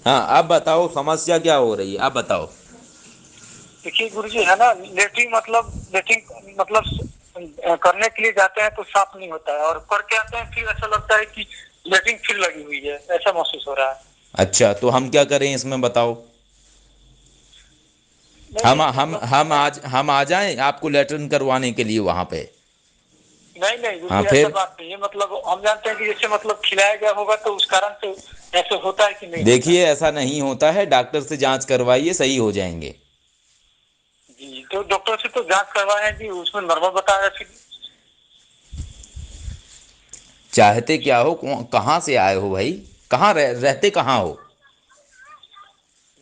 हाँ, आप बताओ समस्या क्या हो रही है, आप बताओ। देखिए गुरुजी, है ना, लेटरिन मतलब करने के लिए जाते हैं तो साफ नहीं होता है, और करके आते हैं फिर ऐसा लगता है कि लेटरिन फिर लगी हुई है, ऐसा महसूस हो रहा है। अच्छा, तो हम क्या करें इसमें बताओ। नहीं हम नहीं, हम मतलब हम आज हम आ जाएं आपको लेटरिन करवाने के लिए वहां पे। नहीं नहीं हाँ गुरुजी, ऐसा फिर। बात नहीं है। मतलब हम जानते हैं कि जैसे मतलब खिलाया गया होगा तो उस कारण से ऐसे होता है कि नहीं होता है। देखिए, ऐसा नहीं होता है, डॉक्टर से जांच करवाइए, सही हो जाएंगे। जी, तो डॉक्टर से तो जांच करवाए हैं जी, उसमें नॉर्मल बताया फिर। चाहते क्या हो, कहाँ से आए हो भाई, कहाँ रहते कहाँ हो।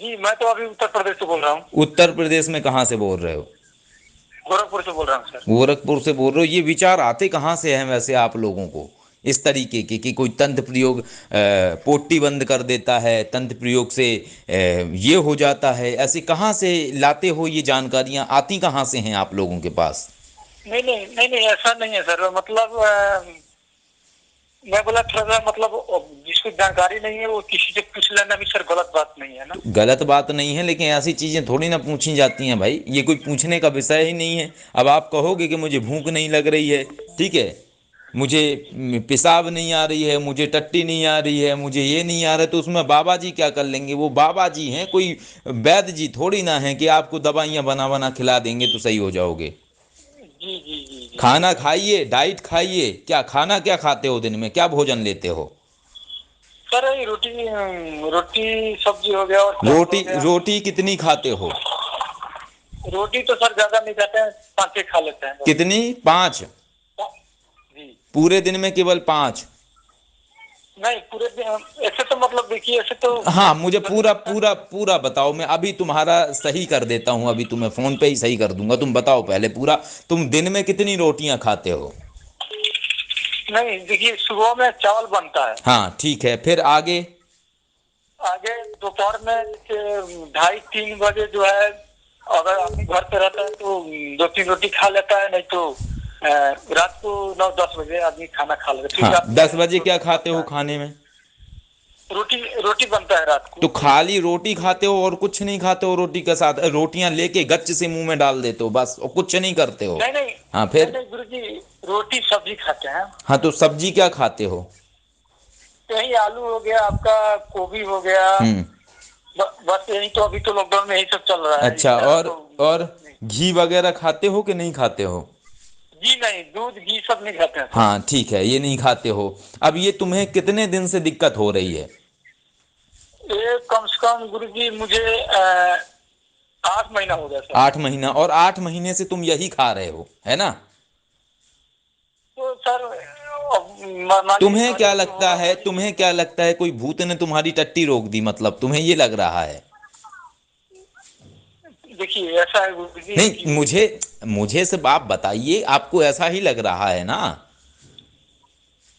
जी, मैं तो अभी उत्तर प्रदेश से बोल रहा हूँ। उत्तर प्रदेश में कहाँ से बोल रहे हो। गोरखपुर से बोल रहा हूँ सर। गोरखपुर से बोल रहे हो। ये विचार आते कहाँ से हैं वैसे आप लोगों को, इस तरीके के कि कोई तंत्र प्रयोग पोटी बंद कर देता है, तंत्र प्रयोग से ये हो जाता है, ऐसे कहाँ से लाते हो, ये जानकारियाँ आती कहाँ से हैं आप लोगों के पास। नहीं नहीं नहीं नहीं, ऐसा नहीं है सर। मतलब मैं बोला थोड़ा सा, मतलब जिसको जानकारी नहीं है वो किसी से पूछ लेना भी सर गलत बात नहीं है ना। गलत बात नहीं है, लेकिन ऐसी चीज़ें थोड़ी ना पूछी जाती हैं भाई, ये कोई पूछने का विषय ही नहीं है। अब आप कहोगे कि मुझे भूख नहीं लग रही है, ठीक है, मुझे पेशाब नहीं आ रही है, मुझे टट्टी नहीं आ रही है, मुझे ये नहीं आ रहा है, तो उसमें बाबा जी क्या कर लेंगे। वो बाबा जी हैं, कोई वैद्य जी थोड़ी ना है कि आपको दवाइयाँ बना बना खिला देंगे तो सही हो जाओगे। जी जी जी जी जी खाना सर। खाइए, डाइट खाइए। क्या खाना क्या खाते हो, दिन में क्या भोजन लेते हो। सर ये रोटी, रोटी सब्जी हो गया और चावल रोटी हो गया। रोटी कितनी खाते हो। रोटी तो सर ज्यादा नहीं खाते हैं, 5 खा लेते हैं बस। कितनी, पाँच। जी। पूरे दिन में केवल पाँच। नहीं पूरे दिन ऐसे तो, मतलब देखिए ऐसे तो हाँ, मुझे पूरा लगता है। पूरा पूरा बताओ, मैं अभी तुम्हारा सही कर देता हूँ, अभी तुम्हें फ़ोन पे ही सही कर दूंगा। तुम बताओ पहले पूरा, तुम दिन में कितनी रोटियां खाते हो। नहीं देखिए, सुबह में चावल बनता है। हाँ ठीक है, फिर आगे। आगे दोपहर में जैसे 2:30-3 बजे जो है, अगर आदमी घर पे रहता है तो 2-3 रोटी खा लेता है, नहीं तो रात को 9-10 बजे आदमी खाना खा लेता है, फिर हाँ, रात में 10 बजे क्या रोटी खाते बनता हो है। खाने में। रोटी रोटी बनता है रात तो को। खाली रोटी खाते हो और कुछ नहीं खाते हो, रोटी के साथ रोटियां लेके गच्च से मुंह में डाल देते हो बस, और कुछ नहीं करते हो। नहीं नहीं हाँ नहीं फिर। नहीं गुरु जी, रोटी सब्जी खाते हैं। हाँ, तो सब्जी क्या खाते हो। यही आलू हो गया आपका, गोभी हो गया। हम्म। बस यही तो, अभी तो लॉकडाउन में यही सब चल रहा है, अच्छा, इसके अलावा तो और कुछ नहीं। घी वगैरह खाते हो कि नहीं खाते हो। जी नहीं, दूध घी सब नहीं खाते हैं सर। हाँ ठीक है, ये नहीं खाते हो। अब ये तुम्हें कितने दिन से दिक्कत हो रही है। ये कम से कम गुरु जी मुझे 8 महीना हो गया सर। 8 महीना, और 8 महीने से तुम यही खा रहे हो, है ना। तो सर अब मानिए तुम्हें क्या पहले तो लगता होगा है, हो ही नहीं तुम्हें सकता। क्या लगता है कोई भूत ने तुम्हारी टट्टी रोक दी, मतलब तुम्हें ये लग रहा है। देखिए ऐसा है गुरु जी नहीं, कि मुझे मुझे सिर्फ आप बताइए, आपको ऐसा ही लग रहा है ना।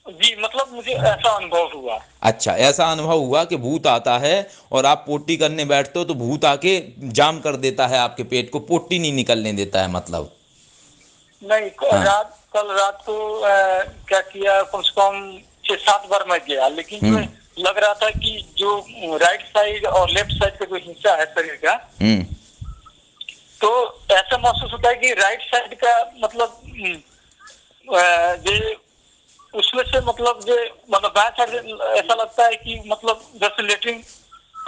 जी, मतलब मुझे ऐसा अनुभव हुआ। अच्छा, ऐसा अनुभव हुआ कि भूत आता है और आप पोटी करने बैठते हो तो भूत आके जाम कर देता है आपके पेट को, पोटी नहीं निकलने देता है मतलब। नहीं, हाँ। कल रात को क्या किया, कम से कम 6-7 बार मैं गया, लेकिन जो हम्म। लग रहा था कि जो राइट साइड और लेफ्ट साइड का जो हिस्सा है शरीर का, हम्म। तो ऐसा महसूस होता है कि राइट साइड का मतलब जो उसमें से मतलब जो, मतलब बाएं साइड ऐसा लगता है कि मतलब जैसे लेटरिन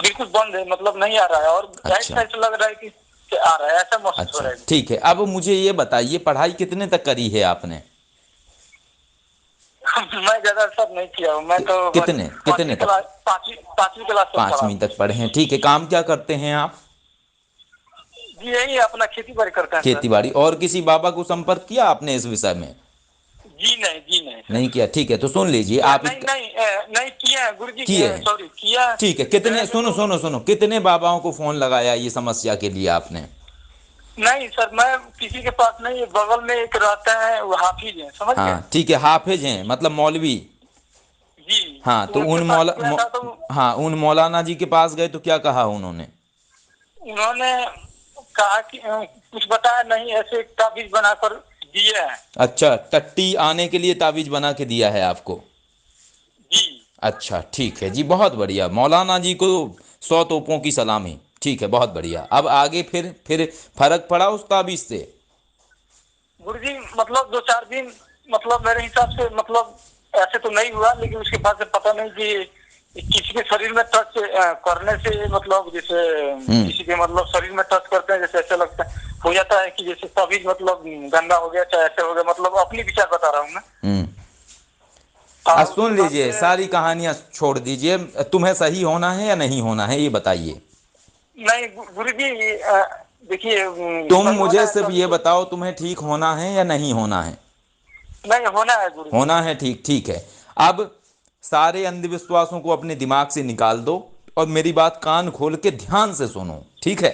बिल्कुल बंद है, मतलब नहीं आ रहा है, और राइट अच्छा। साइड से लग रहा है कि आ रहा है, ऐसा महसूस हो अच्छा रहा है। ठीक है, अब मुझे ये बताइए, पढ़ाई कितने तक करी है आपने। मैं ज्यादा सब नहीं किया हूँ, मैं तो बस कितने कितने पांचवी तक। क्लास पांचवी क्लास तक पढ़ा पांचवीं हूँ। तक पढ़े हैं, ठीक है, काम क्या करते हैं आप। जी यही अपना खेती बाड़ी करते हैं सर। खेती बाड़ी, और किसी बाबा को संपर्क किया आपने इस विषय में। जी नहीं नहीं सर। किया, ठीक है, तो सुन लीजिए या आप नहीं नहीं नहीं किया है गुरु जी, किए हैं, सॉरी किया ठीक है, कितने, रहेंगे सुनो तो। सुनो सुनो, कितने बाबाओं को फोन लगाया ये समस्या के लिए आपने। नहीं सर, मैं किसी के पास नहीं, बगल में एक रहता है, वो हाफिज है, समझ गए। हाँ ठीक है, हाफिज हैं मतलब मौलवी। जी, हाँ, तो उनके उन पास मौला गया था तो हाँ, उन मौलाना जी के पास गए तो क्या कहा उन्होंने। उन्होंने कहा कि कुछ बताया नहीं, ऐसे ताबीज बनाकर दिए हैं। अच्छा, टट्टी आने के लिए ताबीज बना के दिया है आपको। जी। अच्छा ठीक है जी, बहुत बढ़िया, मौलाना जी को 100 तोपों की सलामी। ठीक है, बहुत बढ़िया। अब आगे फिर फर्क पड़ा उस ताबीज से? गुरुजी मतलब 2-4 दिन मतलब मेरे हिसाब से मतलब ऐसे तो नहीं हुआ, लेकिन उसके बाद से पता नहीं कि किसी के शरीर में टच करने से मतलब जैसे हम्म। किसी के मतलब शरीर में टच करते हैं जैसे ऐसा लगता है हो जाता है कि जैसे तबीज मतलब गंदा हो गया चाहे ऐसे हो गया, मतलब अपनी विचार बता रहा हूँ मैं। हम्म। अब उसके सुन बाद लीजिए, से सारी कहानियां छोड़ दीजिए। तुम्हें सही होना है या नहीं होना है, ये बताइए। नहीं गुरुजी देखिए तुम सही होना मुझे है सिर्फ तभी ये तो। बताओ, तुम्हें ठीक होना है या नहीं होना है? नहीं होना है गुरुजी। होना है, ठीक, ठीक है। अब सारे अंधविश्वासों को अपने दिमाग से निकाल दो और मेरी बात कान खोल के ध्यान से सुनो, ठीक है?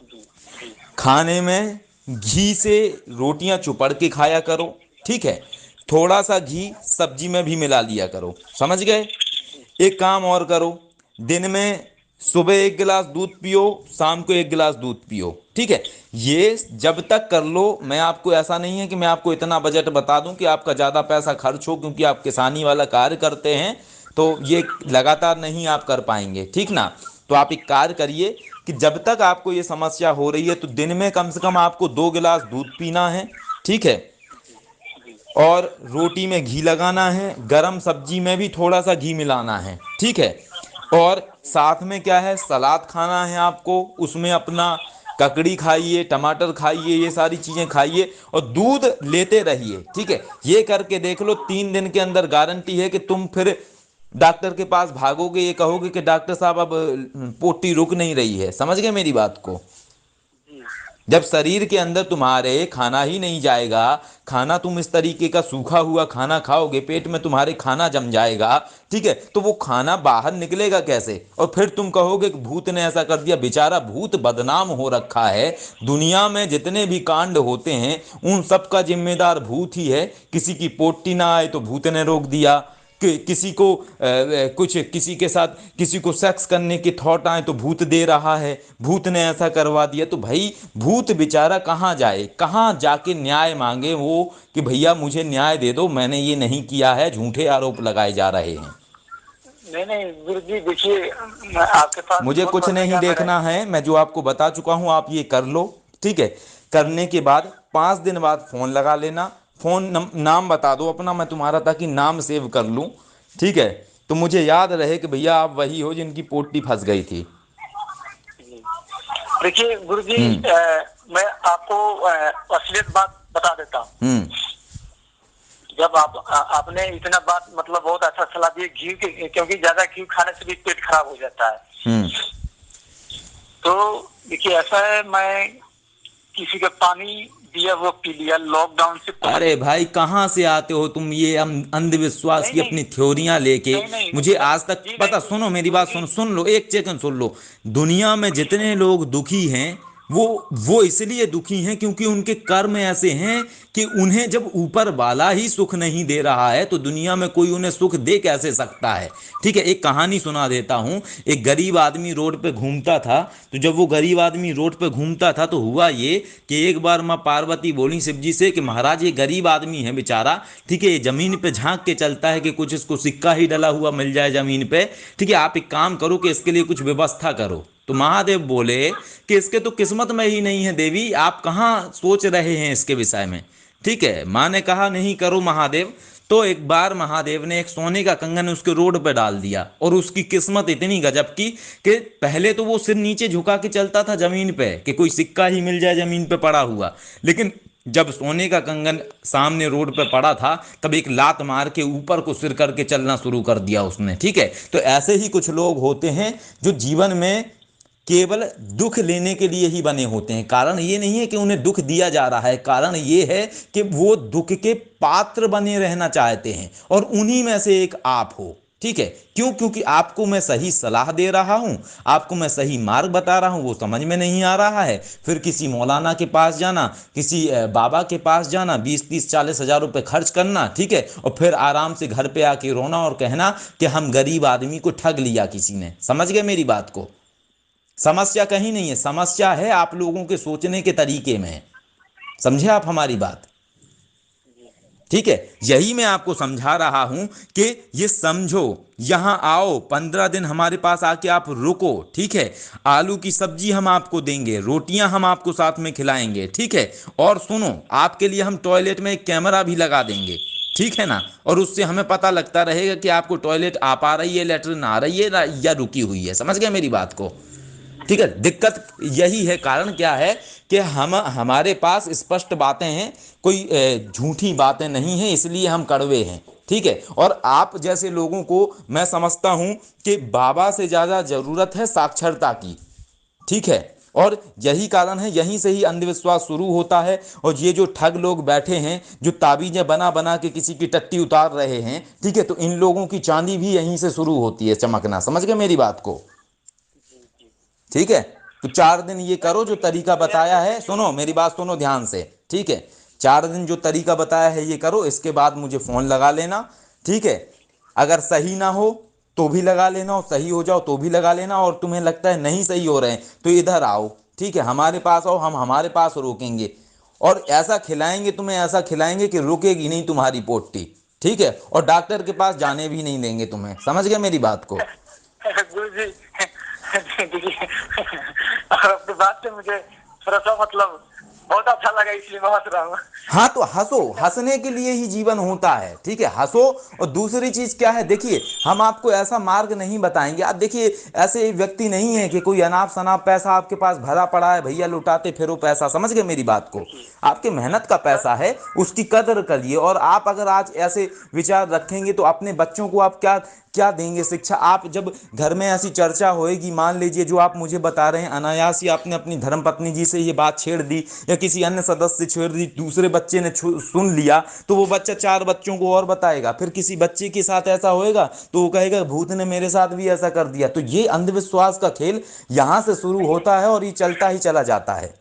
जी जी खाने में घी से रोटियां चुपड़ के खाया करो, ठीक है? थोड़ा सा घी सब्जी में भी मिला लिया करो, समझ गए? एक काम और करो, दिन में सुबह 1 गिलास दूध पियो, शाम को 1 गिलास दूध पियो, ठीक है? ये जब तक कर लो, मैं आपको, ऐसा नहीं है कि मैं आपको इतना बजट बता दूं कि आपका ज़्यादा पैसा खर्च हो, क्योंकि आप किसानी वाला कार्य करते हैं, तो ये लगातार नहीं आप कर पाएंगे, ठीक ना? तो आप एक कार्य करिए कि जब तक आपको ये समस्या हो रही है तो दिन में कम से कम आपको 2 गिलास दूध पीना है, ठीक है? और रोटी में घी लगाना है, गरम सब्जी में भी थोड़ा सा घी मिलाना है, ठीक है? और साथ में क्या है, सलाद खाना है आपको, उसमें अपना ककड़ी खाइए, टमाटर खाइए, ये सारी चीज़ें खाइए और दूध लेते रहिए, ठीक है? ये करके देख लो, 3 दिन के अंदर गारंटी है कि तुम फिर डॉक्टर के पास भागोगे, ये कहोगे कि डॉक्टर साहब अब पोटी रुक नहीं रही है। समझ गए मेरी बात को? जी जब शरीर के अंदर तुम्हारे खाना ही नहीं जाएगा, खाना तुम इस तरीके का सूखा हुआ खाना खाओगे, पेट में तुम्हारे खाना जम जाएगा, ठीक है? तो वो खाना बाहर निकलेगा कैसे? और फिर तुम कहोगे कि भूत ने ऐसा कर दिया। बेचारा भूत बदनाम हो रखा है। दुनिया में जितने भी कांड होते हैं उन सब का जिम्मेदार भूत ही है। किसी की पोटी ना आए तो भूत ने रोक दिया, कि किसी को कुछ, किसी के साथ किसी को सेक्स करने की थॉट आए तो भूत दे रहा है, भूत ने ऐसा करवा दिया। तो भाई भूत बेचारा कहाँ जाए, कहाँ जाके न्याय मांगे वो, कि भैया मुझे न्याय दे दो, मैंने ये नहीं किया है, झूठे आरोप लगाए जा रहे हैं। नहीं नहीं गुरुजी देखिए मैं आपके पास मुझे बहुत कुछ बढ़िया नहीं ज्ञान है। देखना है, मैं जो आपको बता चुका हूं आप ये कर लो, ठीक है? करने के बाद 5 दिन बाद फोन लगा लेना। नाम बता दो अपना, मैं तुम्हारा ताकि नाम सेव कर लूं, ठीक है? तो मुझे याद रहे कि भैया आप वही हो जिनकी पोटी फंस गई थी। देखिए गुरुजी हम्म। मैं आपको असलियत बात बता देता हूँ। हम्म। जब आपने इतना बात मतलब बहुत अच्छा सलाह दी घी के, क्योंकि ज्यादा घी खाने से भी पेट खराब हो जाता है। हम्म। तो देखिए ऐसा है, मैं किसी का पानी दिया वो पी लिया लॉकडाउन से अरे पहले। भाई, कहाँ से आते हो तुम ये अंधविश्वास नहीं की नहीं अपनी थ्योरियां लेके? नहीं नहीं मुझे आज तक जी नहीं पता, सुनो मेरी बात, गुरुजी। सुन लो, एक सेकंड सुन लो। दुनिया में जितने लोग दुखी हैं वो इसलिए दुखी हैं क्योंकि उनके कर्म ऐसे हैं कि उन्हें जब ऊपर वाला ही सुख नहीं दे रहा है तो दुनिया में कोई उन्हें सुख दे कैसे सकता है? ठीक है, एक कहानी सुना देता हूं। एक गरीब आदमी रोड पे घूमता था, तो जब वो गरीब आदमी रोड पे घूमता था तो हुआ ये कि एक बार माँ पार्वती बोली शिव जी से कि महाराज ये गरीब आदमी है बेचारा, ठीक है, ये जमीन पे झांक के चलता है कि कुछ इसको सिक्का ही डला हुआ मिल जाए जमीन पे, ठीक है, आप एक काम करो कि इसके लिए कुछ व्यवस्था करो। तो महादेव बोले कि इसके तो किस्मत में ही नहीं है देवी, आप कहाँ सोच रहे हैं इसके विषय में? ठीक है, माँ ने कहा नहीं करो महादेव। तो एक बार महादेव ने एक सोने का कंगन उसके रोड पे डाल दिया और उसकी किस्मत इतनी गजब की कि पहले तो वो सिर नीचे झुका के चलता था जमीन पे कि कोई सिक्का ही मिल जाए जमीन पे पड़ा हुआ, लेकिन जब सोने का कंगन सामने रोड पे पड़ा था तब एक लात मार के ऊपर को सिर करके चलना शुरू कर दिया उसने, ठीक है? तो ऐसे ही कुछ लोग होते हैं जो जीवन में केवल दुख लेने के लिए ही बने होते हैं। कारण ये नहीं है कि उन्हें दुख दिया जा रहा है, कारण ये है कि वो दुख के पात्र बने रहना चाहते हैं और उन्हीं में से एक आप हो, ठीक है? क्यों? क्योंकि आपको मैं सही सलाह दे रहा हूं, आपको मैं सही मार्ग बता रहा हूं, वो समझ में नहीं आ रहा है। फिर किसी मौलाना के पास जाना, किसी बाबा के पास जाना, 20-30-40 हज़ार रुपए खर्च करना, ठीक है, और फिर आराम से घर पे आके रोना और कहना कि हम गरीब आदमी को ठग लिया किसी ने। समझ गए मेरी बात को? समस्या कहीं नहीं है, समस्या है आप लोगों के सोचने के तरीके में। समझे आप हमारी बात? ठीक है, यही मैं आपको समझा रहा हूं कि ये समझो, यहां आओ, 15 दिन हमारे पास आके आप रुको, ठीक है। आलू की सब्जी हम आपको देंगे, रोटियां हम आपको साथ में खिलाएंगे, ठीक है। और सुनो, आपके लिए हम टॉयलेट में एक कैमरा भी लगा देंगे, ठीक है ना। और उससे हमें पता लगता रहेगा कि आपको टॉयलेट आ पा रही है, लेटरिन आ रही है या रुकी हुई है। समझ गए मेरी बात को? ठीक है। दिक्कत यही है, कारण क्या है कि हम हमारे पास स्पष्ट बातें हैं, कोई झूठी बातें नहीं हैं, इसलिए हम कड़वे हैं, ठीक है। और आप जैसे लोगों को मैं समझता हूं कि बाबा से ज़्यादा ज़रूरत है साक्षरता की, ठीक है। और यही कारण है, यहीं से ही अंधविश्वास शुरू होता है। और ये जो ठग लोग बैठे हैं, जो ताबीजें बना बना के किसी की टट्टी उतार रहे हैं, ठीक है, तो इन लोगों की चांदी भी यहीं से शुरू होती है चमकना। समझ गए मेरी बात को? जी जी। ठीक है। तो 4 दिन ये मैं करो जो तरीका मेरा बताया जैसे है, कि सुनो मेरी बात सुनो ध्यान से, ठीक है। 4 दिन जो तरीका बताया है ये करो, इसके बाद मुझे फोन लगा लेना, ठीक है। अगर सही ना हो तो भी लगा लेना, और सही हो जाओ तो भी लगा लेना, और तुम्हें लगता है नहीं सही हो रहे हैं तो इधर आओ, ठीक है, हमारे पास आओ, हम हमारे पास रोकेंगे। और ऐसा खिलाएंगे तुम्हें, ऐसा खिलाएंगे कि रुकेगी नहीं तुम्हारी पोटी, ठीक है। और डॉक्टर के पास जाने भी नहीं देंगे तुम्हें। समझ गए मेरी बात को? गुरु जी, देखिए, आपकी बात से मुझे थोड़ा सा मतलब बहुत अच्छा लगा, इसलिए मैं हंस रहा हूँ। हाँ तो हंसो, हंसने के लिए ही जीवन होता है, ठीक है, हंसो। और दूसरी चीज क्या है, देखिए, हम आपको ऐसा मार्ग नहीं बताएंगे। आप देखिए, ऐसे व्यक्ति नहीं है कि कोई अनाप शनाप पैसा आपके पास भरा पड़ा है, भैया लुटाते फिरो पैसा। समझ गए मेरी बात को? देखिए आपके मेहनत का पैसा है, उसकी कदर करिए। और आप अगर आज ऐसे विचार रखेंगे तो अपने बच्चों को आप क्या क्या देंगे शिक्षा? आप जब घर में ऐसी चर्चा होएगी, मान लीजिए जो आप मुझे बता रहे हैं, अनायास ही आपने अपनी धर्मपत्नी जी से ये बात छेड़ दी, या किसी अन्य सदस्य से छेड़ दी, दूसरे बच्चे ने सुन लिया, तो वो बच्चा 4 बच्चों को और बताएगा, फिर किसी बच्चे के साथ ऐसा होएगा तो वो कहेगा भूत ने मेरे साथ भी ऐसा कर दिया। तो ये अंधविश्वास का खेल यहाँ से शुरू होता है और ये चलता ही चला जाता है।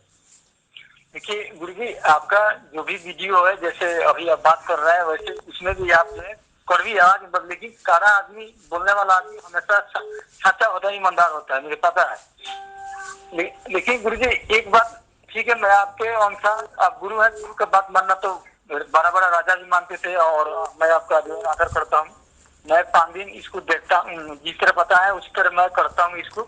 देखिए गुरु जी, आपका जो भी वीडियो है, जैसे अभी आप बात कर रहे हैं, वैसे उसमें भी आप जो है कड़वी आवाज में, लेकिन कारा आदमी, बोलने वाला आदमी हमेशा सच्चा होता है, ईमानदार होता है, मुझे पता है। लेकिन गुरु जी एक बात, ठीक है, मैं आपके अनुसार, आप गुरु है, गुरु का बात मानना तो बड़ा बड़ा राजा भी मानते थे, और मैं आपका जो है आदर करता हूँ। मैं 5 दिन इसको देखता हूँ, जिस तरह पता है उस तरह मैं करता हूँ इसको।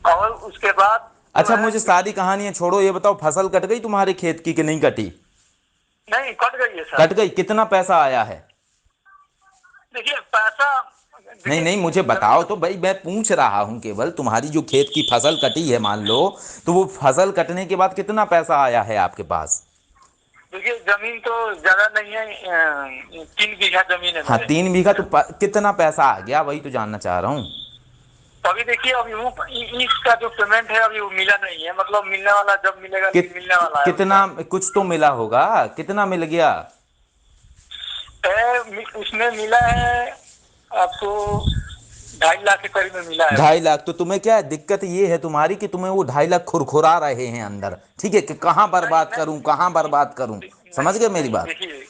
और उसके बाद जो अच्छा, है, मुझे सारी कहानियां छोड़ो, ये बताओ, फसल कट गई तुम्हारे खेत की कि नहीं कटी? नहीं कट गई है सर। कट गई, कितना पैसा आया है? देखिए पैसा, नहीं देखिए नहीं, मुझे जमीन बताओ तो, तो भाई, मैं पूछ रहा हूं केवल, तुम्हारी जो खेत की फसल कटी है मान लो, तो वो फसल कटने के बाद कितना पैसा आया है आपके पास? देखिए जमीन तो ज्यादा नहीं है, 3 बीघा जमीन है हाँ, मेरे। 3 बीघा, तो कितना पैसा आ गया, वही तो जानना चाह रहा हूँ। तो अभी देखिए, अभी वो इसका जो पेमेंट है अभी वो मिला नहीं है, मतलब मिलने वाला, जब मिलेगा कित मिलने वाला है कितना, उसका। कुछ तो मिला होगा, कितना मिल गया? उसमें मिला है आपको 2.5 लाख के करीब में मिला है वो। 2.5 लाख? तो तुम्हें क्या है, दिक्कत ये है तुम्हारी कि तुम्हें वो 2.5 लाख खुरखुरा रहे हैं अंदर, ठीक है, कि कहाँ नहीं बर्बाद करूं, नहीं कहाँ बर्बाद करूं। समझ नहीं गए मेरी नहीं, बात? देखिए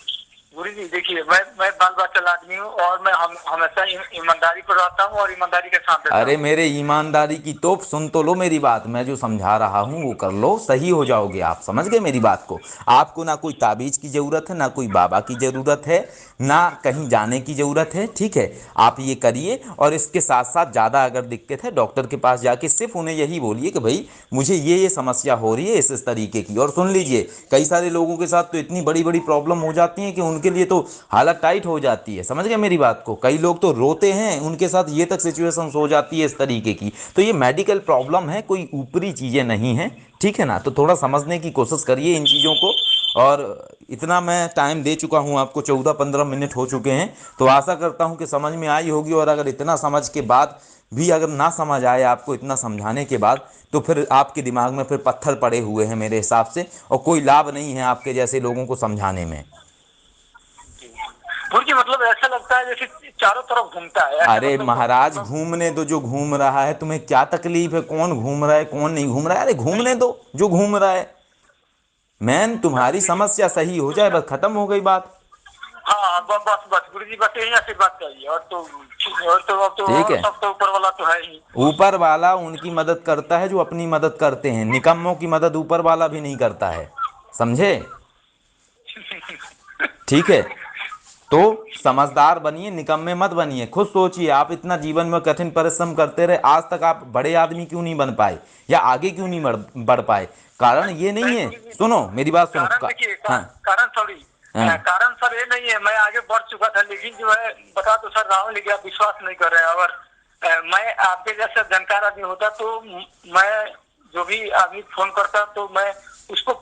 गुरु जी, देखिए मैं बाल बच्चल आदमी हूँ, और मैं हमेशा ईमानदारी पर रहता हूँ और ईमानदारी के साथ देता अरे हूँ। मेरे ईमानदारी की तोप, सुन तो लो मेरी बात, मैं जो समझा रहा हूं वो कर लो, सही हो जाओगे आप। समझ गए मेरी बात को? आपको ना कोई ताबीज की जरूरत है, ना कोई बाबा की जरूरत है, ना कहीं जाने की जरूरत है, ठीक है। आप ये करिए, और इसके साथ साथ ज़्यादा अगर दिक्कत है, डॉक्टर के पास जाके सिर्फ उन्हें यही बोलिए कि भाई मुझे ये समस्या हो रही है इस तरीके की। और सुन लीजिए, कई सारे लोगों के साथ तो इतनी बड़ी बड़ी प्रॉब्लम हो जाती है कि उनके लिए तो हालत टाइट हो जाती है। समझ गए मेरी बात को? कई लोग तो रोते हैं, उनके साथ ये तक सिचुएशन हो जाती है इस तरीके की। तो ये मेडिकल प्रॉब्लम है, कोई ऊपरी चीज़ें नहीं हैं, ठीक है ना। तो थोड़ा समझने की कोशिश करिए इन चीज़ों को। और इतना मैं टाइम दे चुका हूँ आपको, 14-15 मिनट हो चुके हैं, तो आशा करता हूँ कि समझ में आई होगी। और अगर इतना समझ के बाद भी अगर ना समझ आए आपको, इतना समझाने के बाद, तो फिर आपके दिमाग में फिर पत्थर पड़े हुए हैं मेरे हिसाब से, और कोई लाभ नहीं है आपके जैसे लोगों को समझाने में। गुरु जी मतलब ऐसा लगता है जैसे चारों तरफ घूमता है, ऐसे अरे महाराज, मतलब घूमने दो जो घूम रहा है, तुम्हें क्या तकलीफ है, कौन घूम रहा है कौन नहीं घूम रहा है? अरे घूमने दो जो घूम रहा है, मैन तुम्हारी देखिए समस्या सही हो जाए, बस खत्म हो गई बात। हाँ, बस बस गुरु जी, बस यही आशीर्वाद चाहिए, ठीक और है, सब तो ऊपर वाला तो है ही। ऊपर वाला उनकी मदद करता है जो अपनी मदद करते हैं, निकम्मों की मदद ऊपर वाला भी नहीं करता है, समझे? ठीक है, तो समझदार बनिए, निकम्मे मत बनिए। खुद सोचिए, आप इतना जीवन में कठिन परिश्रम करते रहे, आज तक आप बड़े आदमी क्यों नहीं बन पाए या आगे क्यों नहीं बढ़ पाए? कारण ये नहीं है, सुनो मेरी बात सुनो कारण देखिए, हाँ कारण सॉरी, हाँ कारण सर ये नहीं है, मैं आगे बढ़ चुका था, लेकिन जो है बता तो सर रहा हूँ, लेकिन आप विश्वास नहीं कर रहे हैं। अगर मैं आपके जैसा जानकार आदमी होता तो मैं जो भी आदमी फोन करता तो मैं उसको,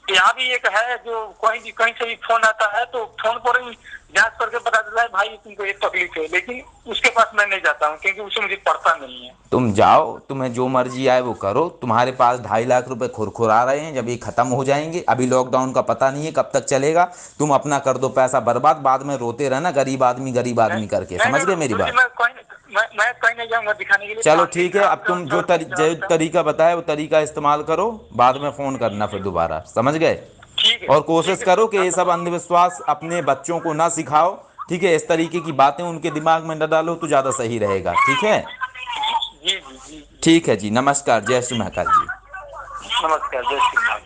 यहाँ भी एक है जो कहीं से भी फोन आता है तो फोन पर ही जांच करके बता देता है भाई तुमको ये तकलीफ है, लेकिन उसके पास मैं नहीं जाता हूँ क्योंकि उससे मुझे पड़ता नहीं है। तुम जाओ, तुम्हें जो मर्जी आए वो करो, तुम्हारे पास 2.5 लाख रुपए खुरखुरा रहे हैं, जब ये खत्म हो जाएंगे, अभी लॉकडाउन का पता नहीं है कब तक चलेगा, तुम अपना कर दो पैसा बर्बाद, बाद में रोते रहना गरीब आदमी करके। नहीं समझ नहीं गए मेरी गुरु जी, बात? मैं कहीं नहीं जाऊंगा दिखाने के लिए, चलो काम ठीक है, अब तुम जो जो काम। तरीका बताया वो तरीका इस्तेमाल करो, बाद में फ़ोन करना फिर दोबारा। समझ गए? और कोशिश ठीक है करो सर, कि ये सब अंधविश्वास अपने बच्चों को ना सिखाओ, ठीक है? इस तरीके की बातें उनके दिमाग में न डालो तो ज़्यादा सही रहेगा, ठीक है? जी जी जी जी। ठीक है जी, नमस्कार, जय श्री महाकाल जी। नमस्कार, जय श्री राम।